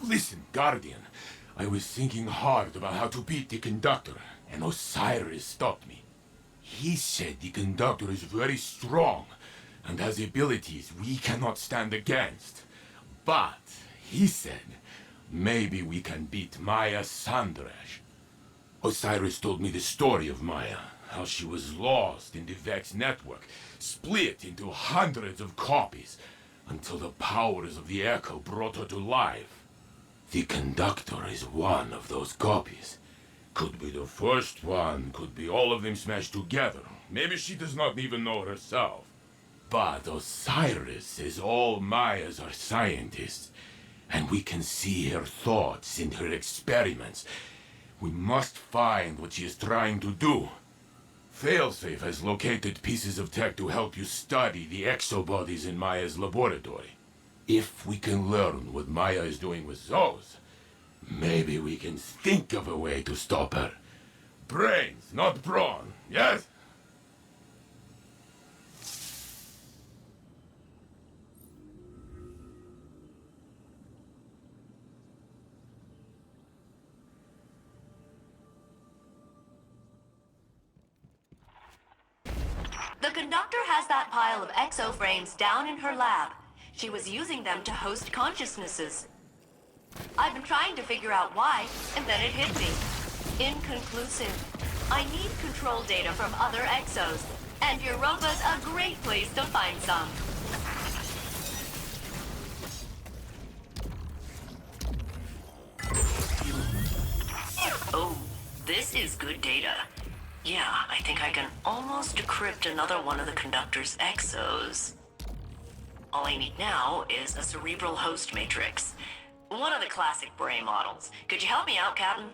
Listen, Guardian. I was thinking hard about how to beat the Conductor, and Osiris stopped me. He said the Conductor is very strong, and has abilities we cannot stand against. But, he said, maybe we can beat Maya Sandrash. Osiris told me the story of Maya, how she was lost in the Vex network, split into hundreds of copies, until the powers of the Echo brought her to life. The Conductor is one of those copies. Could be the first one, could be all of them smashed together. Maybe she does not even know herself. But Osiris says all Mayas are scientists, and we can see her thoughts in her experiments. We must find what she is trying to do. Failsafe has located pieces of tech to help you study the exobodies in Maya's laboratory. If we can learn what Maya is doing with those, maybe we can think of a way to stop her. Brains, not brawn, yes? The Conductor has that pile of exoframes down in her lab. She was using them to host consciousnesses. I've been trying to figure out why, and then it hit me. Inconclusive. I need control data from other exos, and Europa's a great place to find some. Oh, this is good data. Yeah, I think I can almost decrypt another one of the Conductor's exos. All I need now is a cerebral host matrix. One of the classic brain models. Could you help me out, Captain?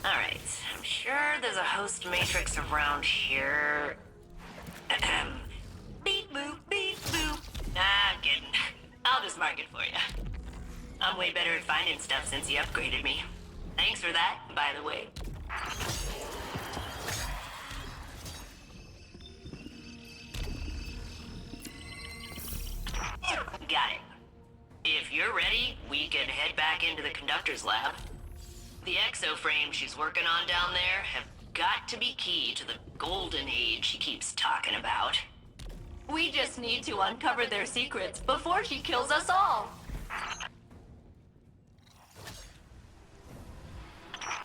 Alright, I'm sure there's a host matrix around here. Beep boop, beep boop. Nah, I'm kidding. I'll just mark it for you. I'm way better at finding stuff since you upgraded me. Thanks for that, by the way. Got it. If you're ready, we can head back into the Conductor's lab. The exoframes she's working on down there have got to be key to the golden age she keeps talking about. We just need to uncover their secrets before she kills us all.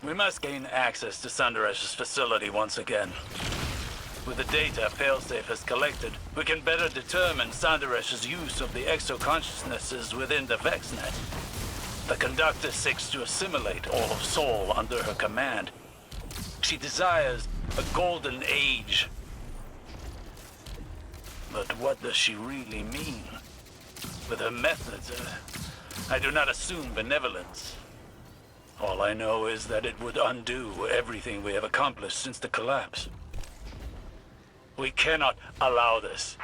We must gain access to Sandaresh's facility once again. With the data Failsafe has collected, we can better determine Sandaresh's use of the exo-consciousnesses within the VexNet. The Conductor seeks to assimilate all of Sol under her command. She desires a golden age. But what does she really mean? With her methods, I do not assume benevolence. All I know is that it would undo everything we have accomplished since the collapse. We cannot allow this.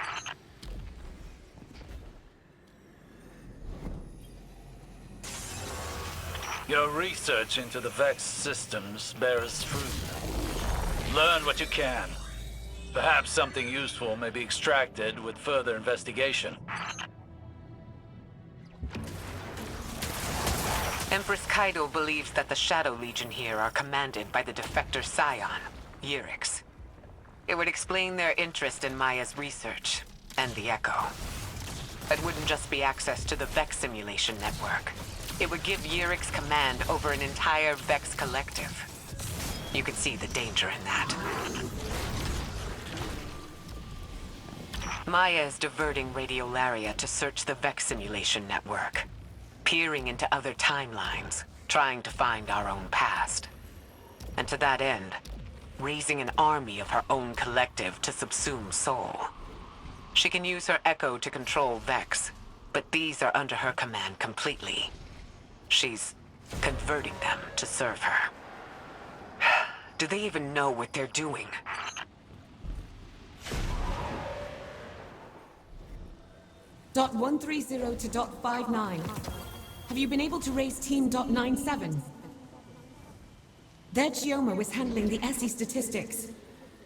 Your research into the Vex systems bears fruit. Learn what you can. Perhaps something useful may be extracted with further investigation. Empress Kaido believes that the Shadow Legion here are commanded by the defector scion, Osiris. It would explain their interest in Maya's research, and the Echo. It wouldn't just be access to the Vex simulation network. It would give Osiris command over an entire Vex collective. You could see the danger in that. Maya is diverting radiolaria to search the Vex simulation network, peering into other timelines, trying to find our own past. And to that end, raising an army of her own collective to subsume Sol. She can use her Echo to control Vex, but these are under her command completely. She's converting them to serve her. Do they even know what they're doing? Dot 130 to dot 59. Have you been able to raise team dot 97? Their Chioma was handling the SE statistics.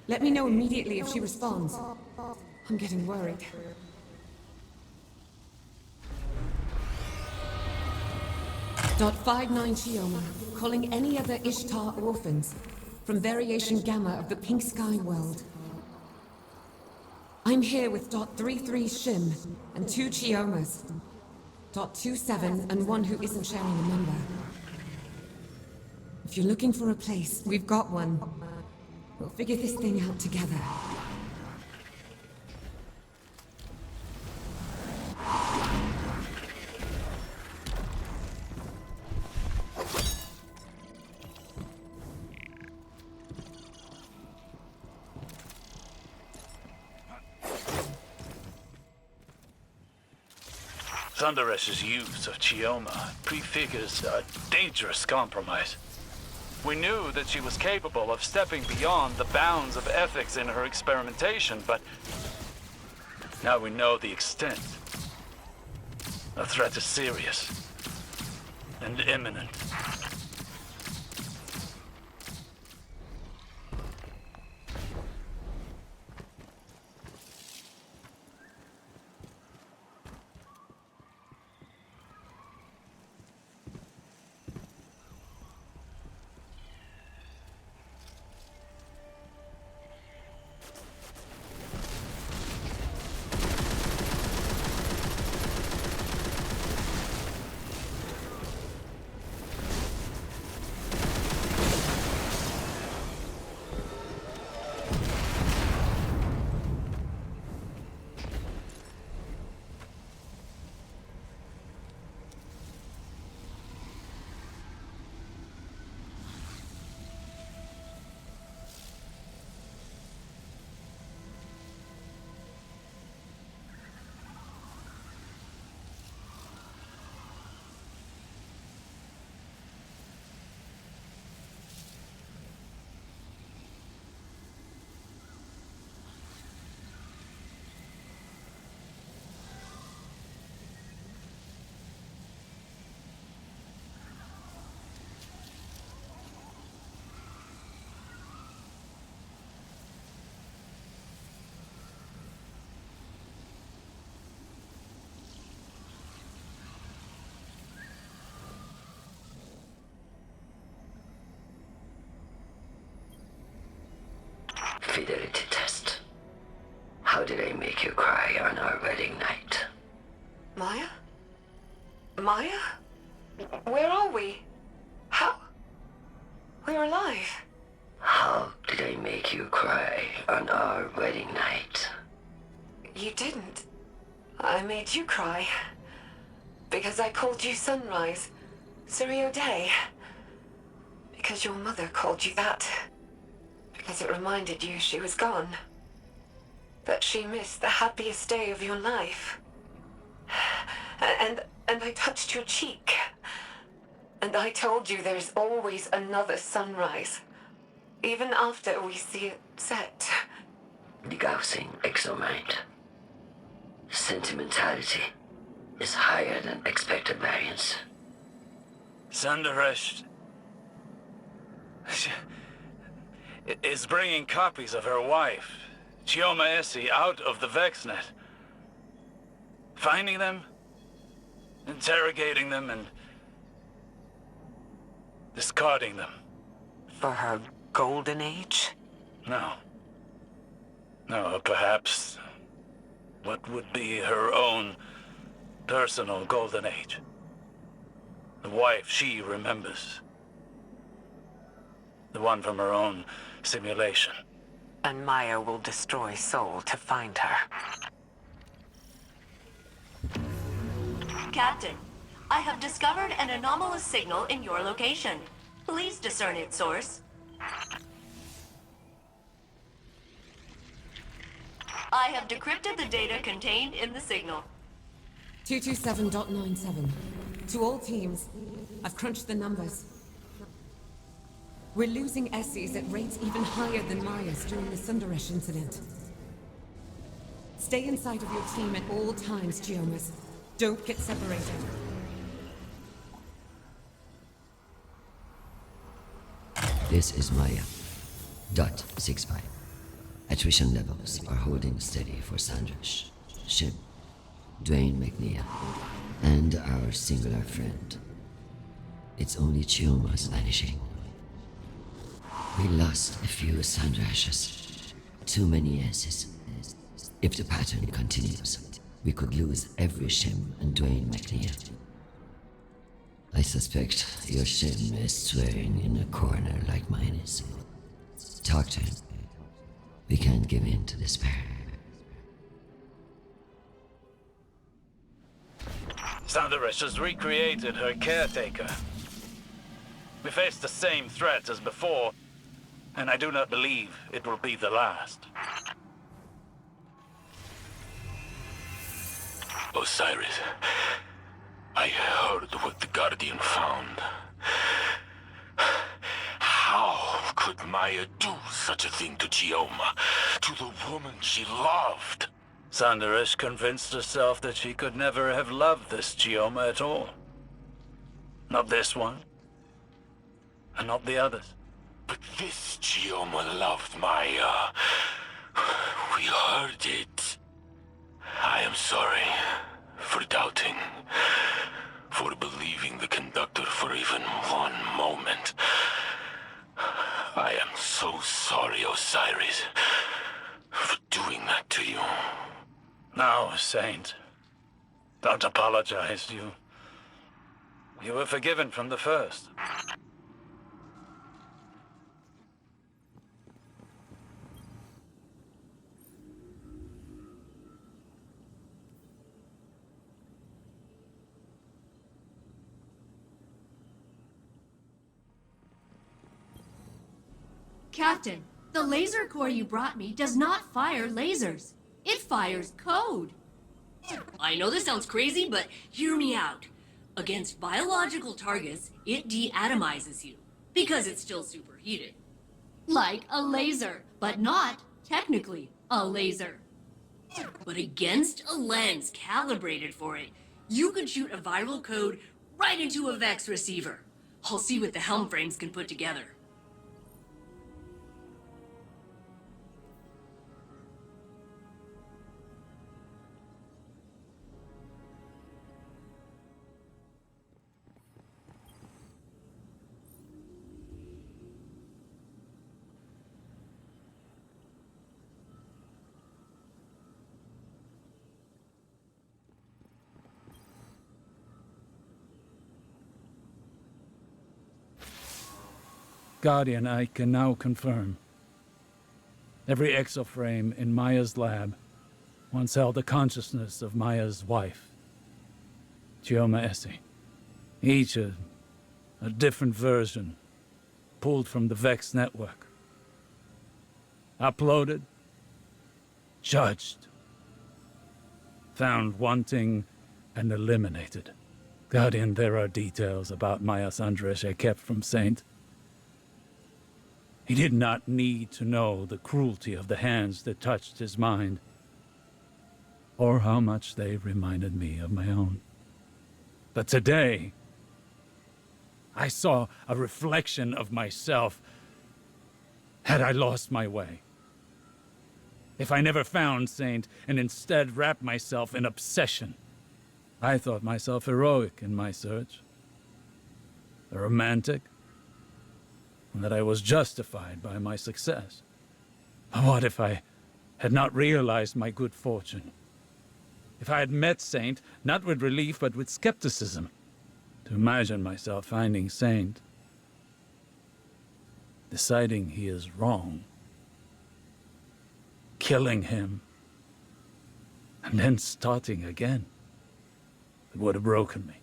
Let me know immediately if she responds. I'm getting worried. .59 Chioma, calling any other Ishtar orphans from Variation Gamma of the Pink Sky world. I'm here with .33 H.E.L.M and 2 Chiomas. .27 and one who isn't sharing a number. If you're looking for a place, we've got one. We'll figure this thing out together. Thunderesh's use of Chioma prefigures a dangerous compromise. We knew that she was capable of stepping beyond the bounds of ethics in her experimentation, but now we know the extent. The threat is serious and imminent. Fidelity test. How did I make you cry on our wedding night? Maya? Maya? Where are we? How? We're alive. How did I make you cry on our wedding night? You didn't. I made you cry. Because I called you Sunrise. Suryo Day. Because your mother called you that. Because it reminded you she was gone. That she missed the happiest day of your life. And I touched your cheek. And I told you there's always another sunrise. Even after we see it set. Degaussing exomind. Sentimentality is higher than expected variance. Thunderesh is bringing copies of her wife, Chioma Essie, out of the VexNet. Finding them, interrogating them, and discarding them. For her golden age? No. No, perhaps what would be her own personal golden age. The wife she remembers. The one from her own simulation. And Maya will destroy Soul to find her. Captain, I have discovered an anomalous signal in your location. Please discern its source. I have decrypted the data contained in the signal. 227.97. To all teams, I've crunched the numbers. We're losing Essies at rates even higher than Maya's during the Sundaresh incident. Stay inside of your team at all times, Chiomas. Don't get separated. This is Maya. .65. Attrition levels are holding steady for Sandrash, H.E.L.M, Dwayne McNeil, and our singular friend. It's only Chioma's vanishing. We lost a few Sandrashas. Too many S's. If the pattern continues, we could lose every H.E.L.M and Dwayne McNeil. I suspect your H.E.L.M is swearing in a corner like mine is. Talk to him. We can't give in to despair. Sandaresh has recreated her caretaker. We face the same threat as before, and I do not believe it will be the last. Osiris, I heard what the Guardian found. How could Maya do such a thing to Chioma, to the woman she loved? Sandaresh convinced herself that she could never have loved this Chioma at all. Not this one, and not the others. But this Chioma loved Maya. We heard it. I am sorry for doubting, for believing the conductor for even one moment. I am so sorry, Osiris, for doing that to you. No, Saint. Don't apologize. You were forgiven from the first. Captain, the laser core you brought me does not fire lasers. It fires code. I know this sounds crazy, but hear me out. Against biological targets, it de-atomizes you, because it's still superheated. Like a laser, but not, technically, a laser. But against a lens calibrated for it, you could shoot a viral code right into a Vex receiver. I'll see what the H.E.L.M frames can put together. Guardian, I can now confirm. Every exoframe in Maya's lab once held the consciousness of Maya's wife, Chioma Essie. Each a different version, pulled from the Vex network. Uploaded, judged, found wanting, and eliminated. Guardian, there are details about Maya Sandaresh I kept from Saint. He did not need to know the cruelty of the hands that touched his mind, or how much they reminded me of my own. But today, I saw a reflection of myself had I lost my way. If I never found Saint and instead wrapped myself in obsession, I thought myself heroic in my search, a romantic, and that I was justified by my success. What if I had not realized my good fortune? If I had met Saint, not with relief, but with skepticism, to imagine myself finding Saint, deciding he is wrong, killing him, and then starting again, it would have broken me,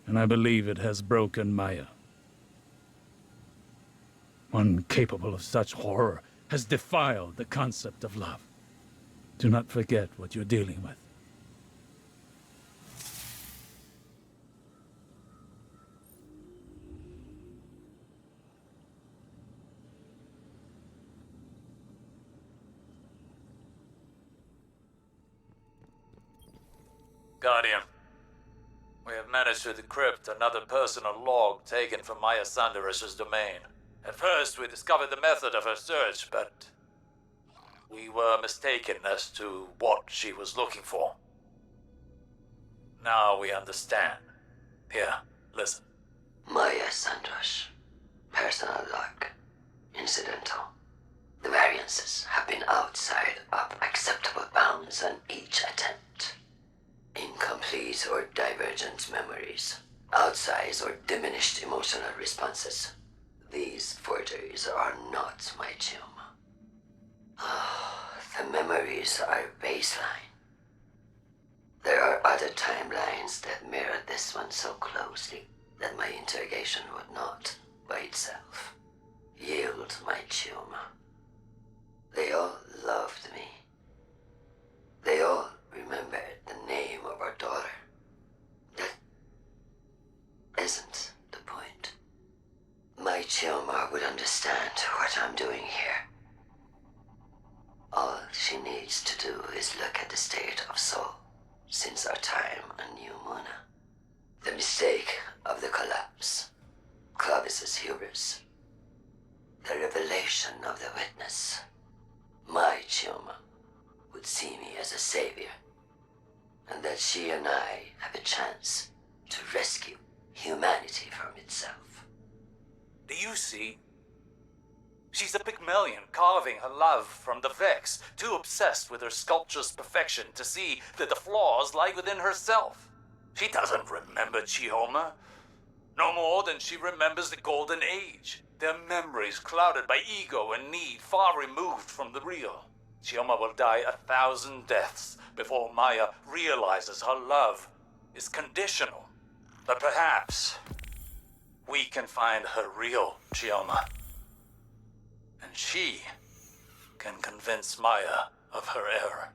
and I believe it has broken Maya. One capable of such horror has defiled the concept of love. Do not forget what you're dealing with. Guardian, we have managed to decrypt another personal log taken from Maya Sandaresh's domain. At first, we discovered the method of her search, but we were mistaken as to what she was looking for. Now we understand. Here, listen. Maya Sandrash. Personal luck. Incidental. The variances have been outside of acceptable bounds on each attempt. Incomplete or divergent memories. Outsized or diminished emotional responses. These forgeries are not my tumor. The memories are baseline. There are other timelines that mirror this one so closely that my interrogation would not, by itself, yield my tumor. They all loved me. They all remembered the name of our daughter. That isn't the point. My tumor would understand what I'm doing here. All she needs to do is look at the state of Soul since our time on New Muna. The mistake of the collapse, Clovis's hubris, the revelation of the witness. My tumor would see me as a savior, and that she and I have a chance to rescue humanity from itself. Do you see? She's a Pygmalion carving her love from the Vex, too obsessed with her sculpture's perfection to see that the flaws lie within herself. She doesn't remember H.E.L.M, no more than she remembers the Golden Age. Their memories clouded by ego and need far removed from the real. H.E.L.M will die 1,000 deaths before Maya realizes her love is conditional. But perhaps we can find her real H.E.L.M. And she can convince Maya of her error.